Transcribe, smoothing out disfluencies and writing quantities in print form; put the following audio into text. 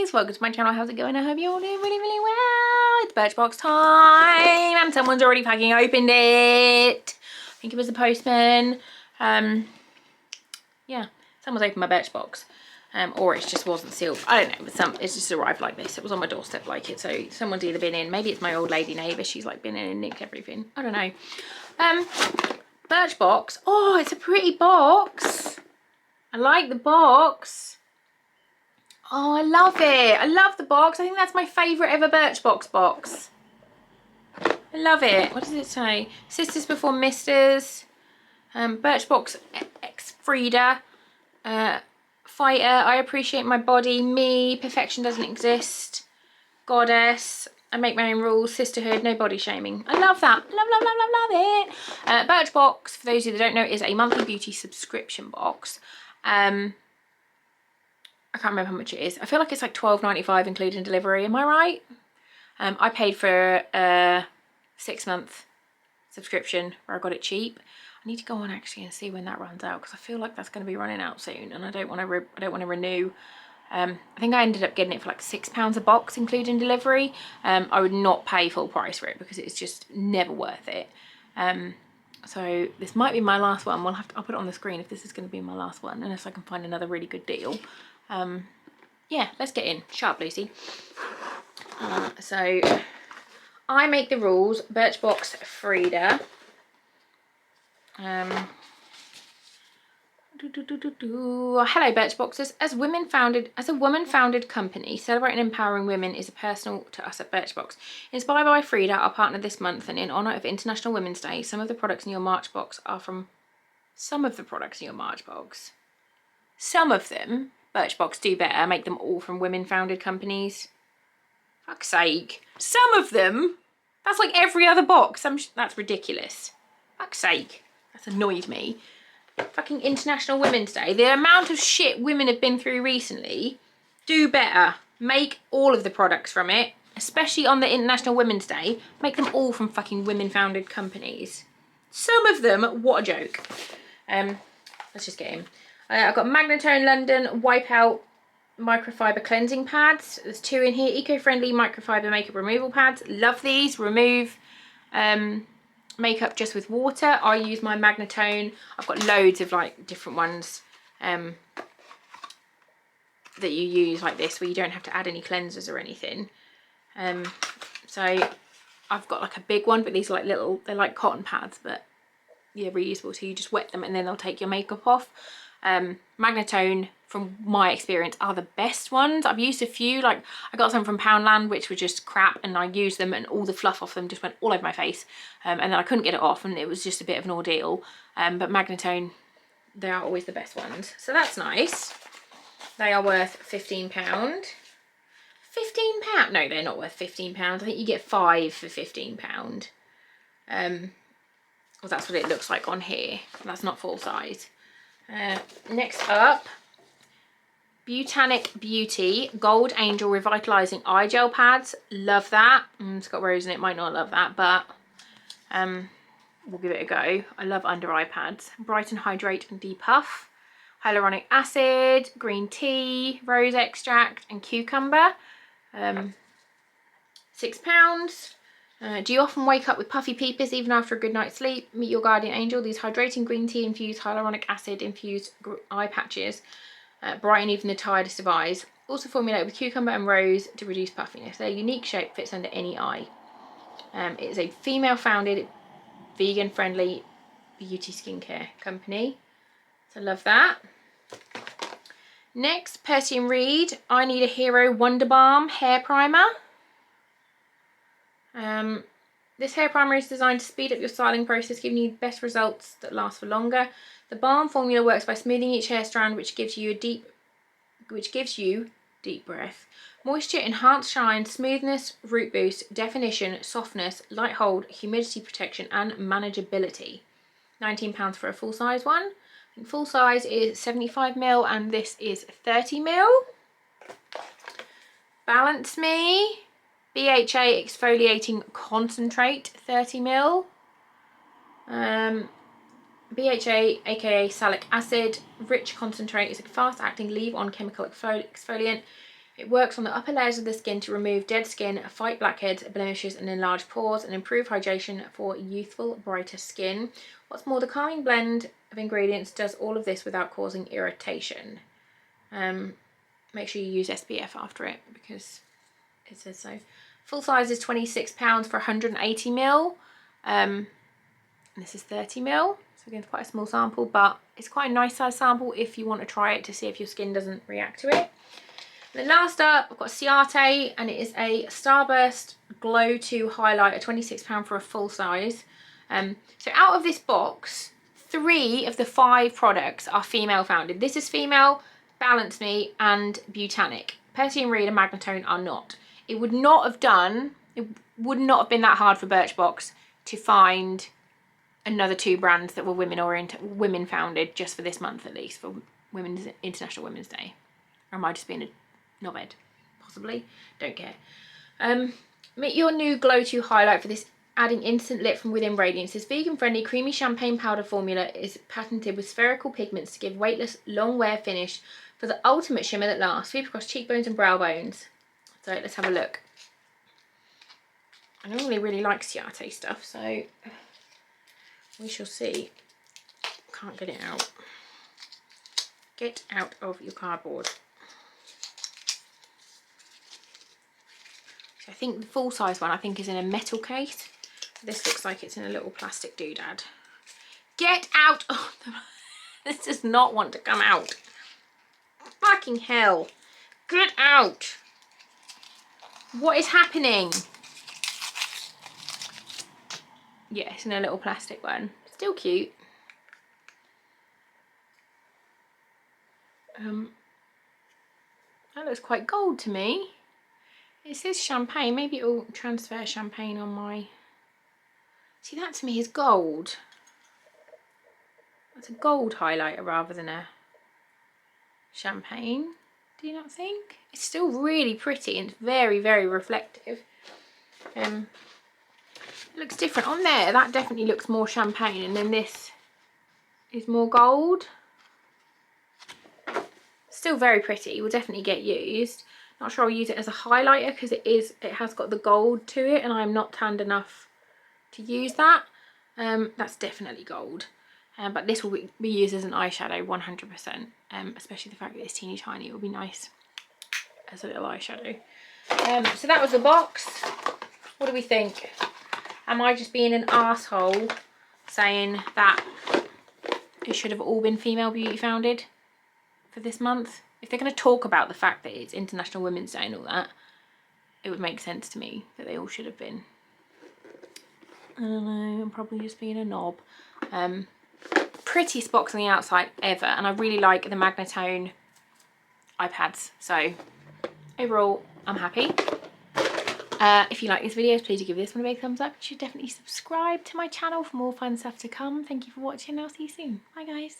guys, welcome to my channel. How's it going? I hope you're all doing really well. It's Birchbox time and someone's already fucking opened it. I think it was the postman. Yeah, someone's opened my Birchbox. Or it just wasn't sealed. I don't know, but it's just arrived like this. It was on my doorstep like it, so someone's either been in, maybe it's my old lady neighbour, she's like been in and nicked everything. I don't know. Birchbox. Oh, it's a pretty box. I like the box. Oh, I love it. I love the box. I think that's my favourite ever Birchbox box. I love it. What does it say? Sisters before Misters. Birchbox X Frida. Fighter. I appreciate my body. Me. Perfection doesn't exist. Goddess. I make my own rules. Sisterhood. No body shaming. I love that. Love it. Birchbox, for those of you that don't know, is a monthly beauty subscription box. I can't remember how much it is. I feel like it's like £12.95 including delivery. Am I right? I paid for a 6-month subscription where I got it cheap. I need to go on actually and see when that runs out because I feel like that's going to be running out soon, and I don't want to renew. I think I ended up getting it for like £6 a box including delivery. I would not pay full price for it because it's just never worth it. So this might be my last one. I'll put it on the screen if this is going to be my last one, unless I can find another really good deal. Yeah, let's get in. Sharp Lucy. So I make the rules. Birchbox Frida. Hello Birchboxers. As a woman-founded company, celebrating and empowering women is personal to us at Birchbox. Inspired by Frida, our partner this month, and in honour of International Women's Day, some of the products in your March box are from some of them, Birchbox do better, make them all from women-founded companies. Fuck's sake. Some of them? That's like every other box. That's ridiculous. Fuck's sake. That's annoyed me. Fucking International Women's Day. The amount of shit women have been through recently. Do better. Make all of the products from it, especially on the International Women's Day. Make them all from fucking women-founded companies. Some of them, what a joke. Let's just get in. I've got Magnatone London Wipeout Microfiber Cleansing Pads. There's 2 in here. Eco-friendly microfiber makeup removal pads. Love these. Remove makeup just with water. I use my Magnatone. I've got loads of like different ones that you use like this where you don't have to add any cleansers or anything. So I've got like a big one, but these are like little, they're like cotton pads, but yeah, reusable. So you just wet them and then they'll take your makeup off. Magnatone, from my experience, are the best ones. I've used a few, like I got some from Poundland which were just crap, and I used them and all the fluff off them just went all over my face, and then I couldn't get it off and it was just a bit of an ordeal. But Magnatone, they are always the best ones, so that's nice. They are worth £15. £15? No, they're not worth £15. I think you get 5 for £15. Well, that's what it looks like on here. That's not full size. Next up, Botanic Beauty Gold Angel Revitalizing Eye Gel Pads. Love that. It's got rose in it. Might not love that, but we'll give it a go. I love under eye pads. Brighten, hydrate and depuff. Hyaluronic acid, green tea, rose extract and cucumber. £6. Do you often wake up with puffy peepers even after a good night's sleep? Meet your guardian angel. These hydrating green tea infused hyaluronic acid infused eye patches brighten even the tiredest of eyes. Also formulated with cucumber and rose to reduce puffiness. Their unique shape fits under any eye. It is a female-founded, vegan-friendly beauty skincare company. So love that. Next, Percy and Reed. I Need a Hero Wonder Balm Hair Primer. This hair primer is designed to speed up your styling process, giving you the best results that last for longer. The balm formula works by smoothing each hair strand, which gives you deep breath, moisture, enhanced shine, smoothness, root boost, definition, softness, light hold, humidity protection, and manageability. £19 for a full size one. I think full size is 75ml, and this is 30ml. Balance Me BHA Exfoliating Concentrate 30ml. BHA, aka salicylic acid, rich concentrate, is a fast-acting leave-on chemical exfoliant. It works on the upper layers of the skin to remove dead skin, fight blackheads, blemishes and enlarge pores, and improve hydration for youthful, brighter skin. What's more, the calming blend of ingredients does all of this without causing irritation. Make sure you use SPF after it because it says so. Full size is £26 for 180ml. And this is 30ml. So again, it's quite a small sample, but it's quite a nice size sample if you want to try it to see if your skin doesn't react to it. And then last up, I've got Ciate, and it is a Starburst Glow 2 highlighter, £26 for a full size. So out of this box, 3 of the 5 products are female founded. This is female, Balance Me and Botanic. Percy and Reed and Magnatone are not. It would not have been that hard for Birchbox to find another 2 brands that were women founded just for this month, at least for International Women's Day. Or am I just being a knobhead? Possibly, don't care. Meet your new Glow 2 highlight for this, adding instant lit from within radiance. This vegan friendly creamy champagne powder formula is patented with spherical pigments to give weightless long wear finish for the ultimate shimmer that lasts. Sweep across cheekbones and brow bones. So let's have a look. I normally really like Ciate stuff, so we shall see. Can't get it out. Get out of your cardboard. So I think the full size one is in a metal case. This looks like it's in a little plastic doodad. Get out! Oh, this does not want to come out. Fucking hell. Get out! What is happening? Yeah, it's in a little plastic one. Still cute. That looks quite gold to me. It says champagne. Maybe it will transfer champagne on my... See, that to me is gold. That's a gold highlighter rather than a champagne. Do you not think? It's still really pretty and very, very reflective. It looks different on there. That definitely looks more champagne, and then this is more gold. Still very pretty. Will definitely get used. Not sure I'll use it as a highlighter because it has got the gold to it, and I'm not tanned enough to use that. That's definitely gold. But this will be used as an eyeshadow 100%. Especially the fact that it's teeny tiny. It will be nice as a little eyeshadow. So that was the box. What do we think? Am I just being an arsehole saying that it should have all been female beauty founded for this month? If they're going to talk about the fact that it's International Women's Day and all that, it would make sense to me that they all should have been. I don't know, I'm probably just being a knob. Prettiest box on the outside ever, and I really like the Magnatone iPads. So overall, I'm happy. If you like these videos, please do give this one a big thumbs up. You should definitely subscribe to my channel for more fun stuff to come. Thank you for watching, and I'll see you soon. Bye guys.